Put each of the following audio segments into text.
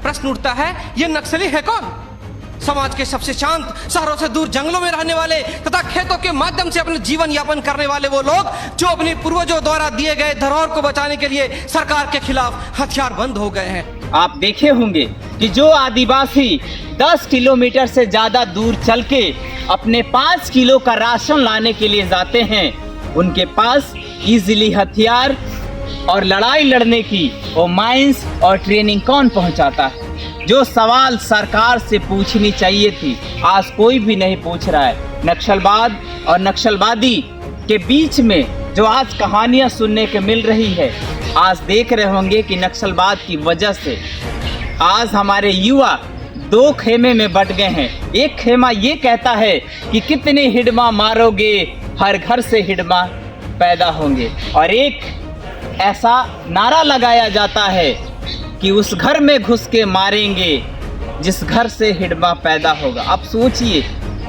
प्रश्न उठता है, ये नक्सली है कौन? समाज के सबसे शांत, शहरों से दूर जंगलों में रहने वाले तथा खेतों के माध्यम से अपने जीवन यापन करने वाले वो लोग जो अपने पूर्वजों द्वारा दिए गए धरोहर को बचाने के लिए सरकार के खिलाफ हथियारबंद हो गए हैं। आप देखे होंगे कि जो आदिवासी 10 किलोमीटर से ज्यादा दूर चल के अपने 5 किलो का राशन लाने के लिए जाते हैं, उनके पास इजीली हथियार और लड़ाई लड़ने की वो माइंस और ट्रेनिंग कौन पहुंचाता है? जो सवाल सरकार से पूछनी चाहिए थी आज कोई भी नहीं पूछ रहा है। नक्सलवाद और नक्सलवादी के बीच में जो आज कहानियां सुनने को मिल रही है, आज देख रहे होंगे कि नक्सलवाद की वजह से आज हमारे युवा दो खेमे में बट गए हैं। एक खेमा ये कहता है कि कितने हिडमा मारोगे, हर घर से हिडमा पैदा होंगे, और एक ऐसा नारा लगाया जाता है कि उस घर में घुस के मारेंगे जिस घर से हिडमा पैदा होगा। अब सोचिए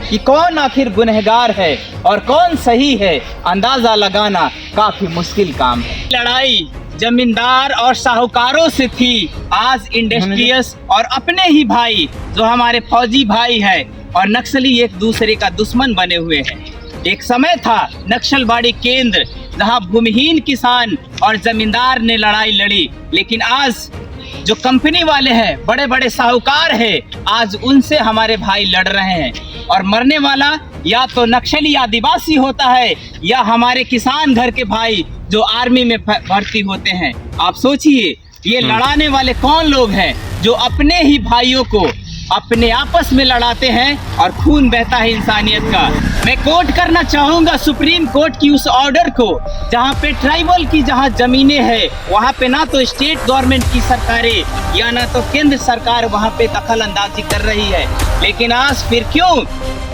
कि कौन आखिर गुनहगार है और कौन सही है, अंदाजा लगाना काफी मुश्किल काम है। लड़ाई जमींदार और साहूकारों से थी, आज इंडस्ट्रियस और अपने ही भाई जो हमारे फौजी भाई है और नक्सली एक दूसरे का दुश्मन बने हुए हैं। एक समय था नक्सलबाड़ी केंद्र जहां भूमिहीन किसान और जमींदार ने लड़ाई लड़ी, लेकिन आज जो कंपनी वाले हैं, बड़े बड़े साहूकार हैं, आज उनसे हमारे भाई लड़ रहे हैं। और मरने वाला या तो नक्सली आदिवासी होता है या हमारे किसान घर के भाई जो आर्मी में भर्ती होते हैं। आप सोचिए ये लड़ाने वाले कौन लोग हैं जो अपने ही भाइयों को अपने आपस में लड़ाते हैं और खून बहता है इंसानियत का। मैं कोट करना चाहूँगा सुप्रीम कोर्ट की उस ऑर्डर को जहाँ पे ट्राइबल की जहाँ जमीनें हैं वहाँ पे ना तो स्टेट गवर्नमेंट की सरकारें या ना तो केंद्र सरकार वहाँ पे दखल अंदाजी कर रही है, लेकिन आज फिर क्यों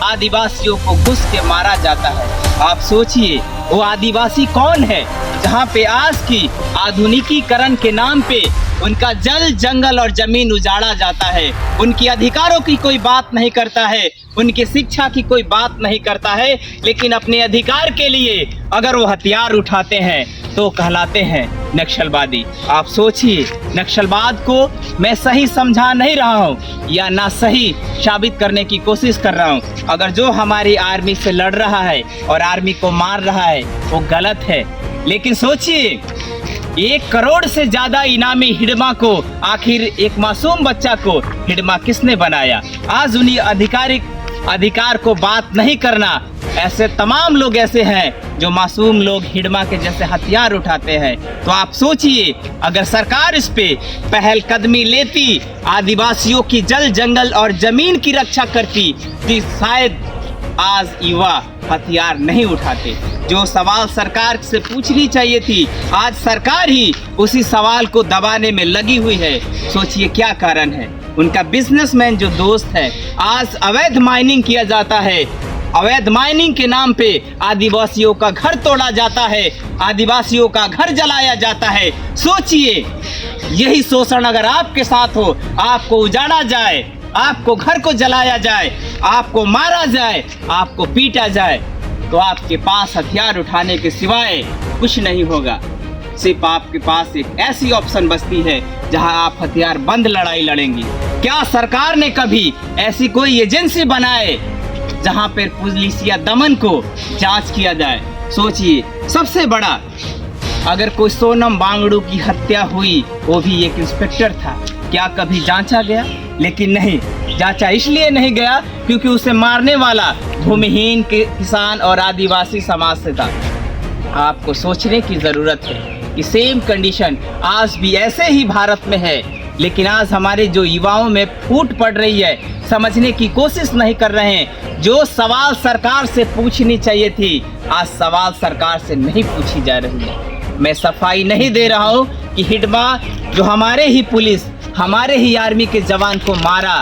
आदिवासियों को घुस के मारा जाता है? आप सोचिए वो आदिवासी कौन है जहाँ पे आज की आधुनिकीकरण के नाम पे उनका जल जंगल और जमीन उजाड़ा जाता है, उनकी अधिकारों की कोई बात नहीं करता है, उनकी शिक्षा की कोई बात नहीं करता है, लेकिन अपने अधिकार के लिए अगर वो हथियार उठाते हैं तो कहलाते हैं नक्सलवादी। आप सोचिए, नक्सलवाद को मैं सही समझा नहीं रहा हूँ या ना सही साबित करने की कोशिश कर रहा हूँ। अगर जो हमारी आर्मी से लड़ रहा है और आर्मी को मार रहा है वो गलत है, लेकिन सोचिए 1 करोड़ से ज्यादा इनामी हिडमा को आखिर एक मासूम बच्चा को हिडमा किसने बनाया? आज उन्हीं अधिकार को बात नहीं करना। ऐसे तमाम लोग ऐसे हैं जो मासूम लोग हिडमा के जैसे हथियार उठाते हैं। तो आप सोचिए अगर सरकार इस पे पहल कदमी लेती, आदिवासियों की जल जंगल और जमीन की रक्षा करती तो शायद आज युवा हथियार नहीं उठाते। जो सवाल सरकार से पूछनी चाहिए थी आज सरकार ही उसी सवाल को दबाने में लगी हुई है। सोचिए क्या कारण है? उनका बिजनेसमैन जो दोस्त है, आज अवैध माइनिंग किया जाता है, अवैध माइनिंग के नाम पे आदिवासियों का घर तोड़ा जाता है, आदिवासियों का घर जलाया जाता है। सोचिए यही शोषण अगर आपके साथ हो, आपको उजाड़ा जाए, आपको घर को जलाया जाए, आपको मारा जाए, आपको पीटा जाए, तो आपके पास हथियार उठाने के सिवाय कुछ नहीं होगा। सिर्फ आपके पास एक ऐसी ऑप्शन बचती है जहां आप हथियार बंद लड़ाई लड़ेंगी। क्या सरकार ने कभी ऐसी कोई एजेंसी बनाए जहां पर पुलिसिया दमन को जांच किया जाए? सोचिए सबसे बड़ा अगर कोई सोनम बांगड़ू की हत्या हुई, वो भी एक इंस्पेक्टर था, क्या कभी जांचा गया? लेकिन नहीं, जांचा इसलिए नहीं गया क्योंकि उसे मारने वाला भूमिहीन किसान और आदिवासी समाज से था। आपको सोचने की जरूरत है कि सेम कंडीशन आज भी ऐसे ही भारत में है, लेकिन आज हमारे जो युवाओं में फूट पड़ रही है, समझने की कोशिश नहीं कर रहे हैं। जो सवाल सरकार से पूछनी चाहिए थी, आज सवाल सरकार से नहीं पूछी जा रही है। मैं सफाई नहीं दे रहा हूँ कि हिडमा जो हमारे ही पुलिस, हमारे ही आर्मी के जवान को मारा,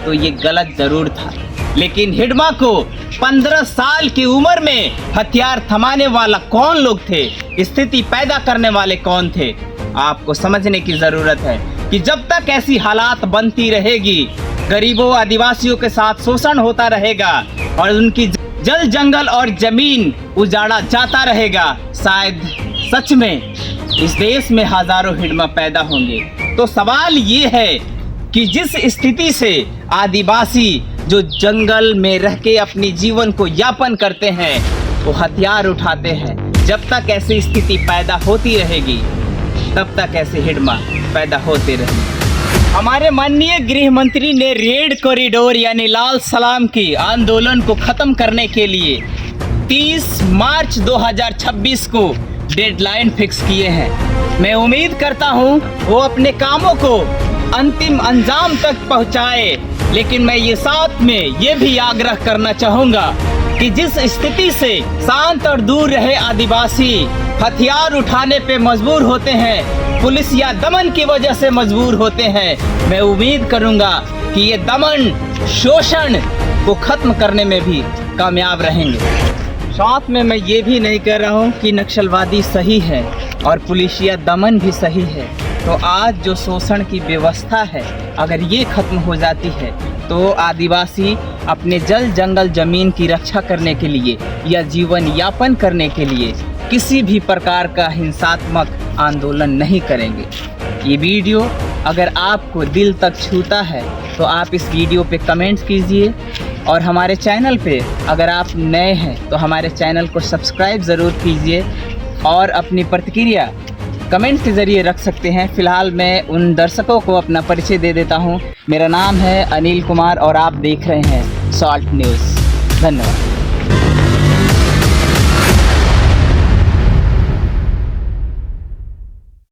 तो ये गलत जरूर था, लेकिन हिडमा को 15 साल की उम्र में हथियार थमाने वाला कौन लोग थे, स्थिति पैदा करने वाले कौन थे? आपको समझने की जरूरत है कि जब तक ऐसी हालात बनती रहेगी, गरीबों आदिवासियों के साथ शोषण होता रहेगा और उनकी जल जंगल और जमीन उजाड़ा जाता रहेगा, शायद सच में इस देश में हजारों हिडमा पैदा होंगे। तो सवाल ये है कि जिस स्थिति से आदिवासी जो जंगल में रह के अपनी जीवन को यापन करते हैं, वो हथियार उठाते हैं, जब तक ऐसी स्थिति पैदा होती रहेगी, तब तक ऐसे हिडमा पैदा होते रहेंगे। हमारे माननीय गृह मंत्री ने रेड कॉरिडोर यानी लाल सलाम की आंदोलन को खत्म करने के लिए 30 मार्च 2026 को डेडलाइन फिक्स किए हैं। मैं उम्मीद करता हूं वो अपने कामों को अंतिम अंजाम तक पहुंचाए, लेकिन मैं ये साथ में ये भी आग्रह करना चाहूँगा कि जिस स्थिति से शांत और दूर रहे आदिवासी हथियार उठाने पे मजबूर होते हैं, पुलिस या दमन की वजह से मजबूर होते हैं, मैं उम्मीद करूँगा कि ये दमन शोषण को खत्म करने में भी कामयाब रहेंगे। साथ में मैं ये भी नहीं कह रहा हूँ कि नक्सलवादी सही है और पुलिसिया दमन भी सही है। तो आज जो शोषण की व्यवस्था है, अगर ये खत्म हो जाती है, तो आदिवासी अपने जल जंगल जमीन की रक्षा करने के लिए या जीवन यापन करने के लिए किसी भी प्रकार का हिंसात्मक आंदोलन नहीं करेंगे। ये वीडियो अगर आपको दिल तक छूता है तो आप इस वीडियो पे कमेंट कीजिए, और हमारे चैनल पे अगर आप नए हैं तो हमारे चैनल को सब्सक्राइब ज़रूर कीजिए और अपनी प्रतिक्रिया कमेंट के ज़रिए रख सकते हैं। फ़िलहाल मैं उन दर्शकों को अपना परिचय दे देता हूं। मेरा नाम है अनिल कुमार और आप देख रहे हैं सॉल्ट न्यूज़। धन्यवाद।